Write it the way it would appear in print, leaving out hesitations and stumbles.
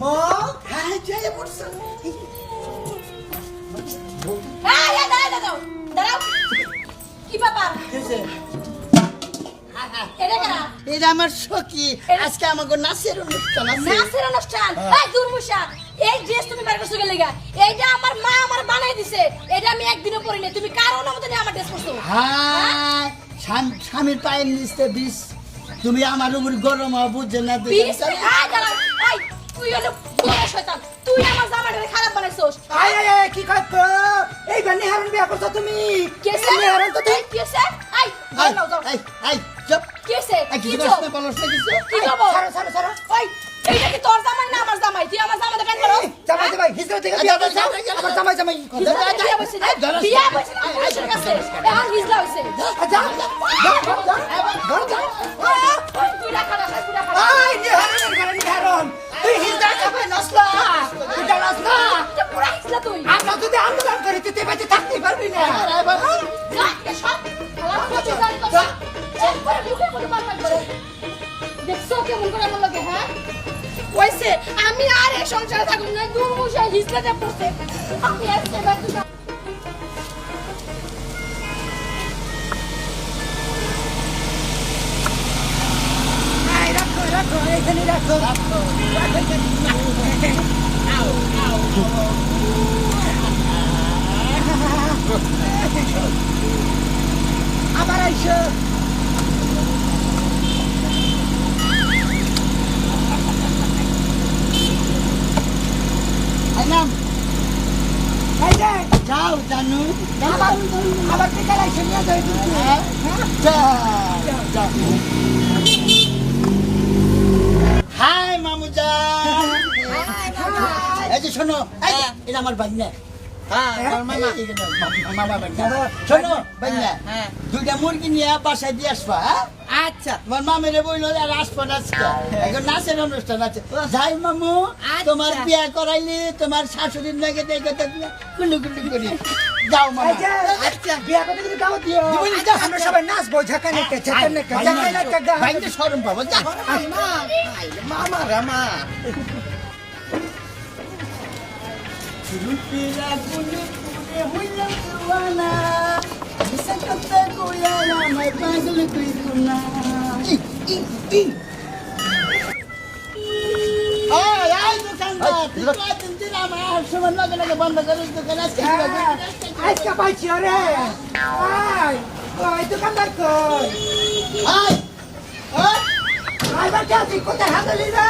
মা হ্যাঁ যাই পড়ছ দাঁড়াও কি ব্যাপার এটা আমার সখী আজকে আমাকে নাচের অনুষ্ঠান আছে নাচের অনুষ্ঠান এই দুর্মুষা এই ড্রেস তুমি বের করছো গেলে এইটা আমার মা আমার বানাই দিছে এটা আমি একদিনও পরি না তুমি কার অনুমতি নিয়ে আমার ড্রেস পরছো হ্যাঁ স্বামীর পায়ের নিচে বিষ তুমি আমার উপর গরম হওয়া বুঝছে না বিষ দাঁড়াও এই তুই হলো বড় শয়তান তুই আমার জামাটারে খারাপ বানাইছস আয় আয় আয় কি করছো এই বানি হারন বিয়া করছো তুমি কেসে হারন তো তুই কেসে এই যাও যাও এই চুপ কেসে কি কি করছ বলছ না কিছু কি করবো সারা সারা সারা ওই এইটা কি তোর জামাই না আমার জামাই তুই আমার জামাই কেন করস জামাই জামাই হিজরত থেকে বিয়া করছো আমার জামাই জামাই বিয়া বসে না পুলিশের কাছে এখন হিজলা হইছে যা তুই রাখা না তুই রাখা আয় নি হারন তুই হিজরত থেকে নসলা তুই জানাস না পুরা হিজলা তুই আমরা যদি আন্দোলন করি তুই বেঁচে থাকতে পারবি না না সব খারাপ কিছু জানি তো চেক করে মুখে করে বারবার করে দেখছো কেমন করে আমার লাগে হ্যাঁ ওইসে আমি আর এই সংসারে থাকুম না দুর্মুষা হিজলাতে পড়ছে আমি আজকে বাকি আয় রাখো রাখো এখানে রাখো রাখো আবার আইসো আইনাম এই যে যাও জানু আবার বিকাল আইসো নিয়ে যাই হাই মামুজান এই যে শোনো এটা আমার ভাগ্নে শোনো ভাগ্নে দুইটা মুরগি নিয়ে বাসায় দিয়ে আসবা আচ্ছা তোমার মামেরে বইলো আর আসবা আজকে এখন নাচের অনুষ্ঠান আছে যাই মামু তোমার বিয়া করাইলে তোমার শাশুড়ির নাকি দেখে দেখলে কুলু কুলু করি যাও মামা আচ্ছা বিয়া করতে কিন্তু দাও দিও আমরা সবাই নাচবো ঝাঁকানে ভাইকে শরম পাবো যা মামা রামা রুটিরা গুলি পুরে হইলাম দিওয়ানা মিশা কথা কইয়া আমায় পাগল কইরো না আয় দোকানদার তুই কয়দিন দিন আমার সময় লগে লগে বন্ধ করিস দোকান আজকে আজকে পাইছি রে আয় ওই দোকানদার কই আয় আয় বাচ্চা তুই কোথায় হাতলি না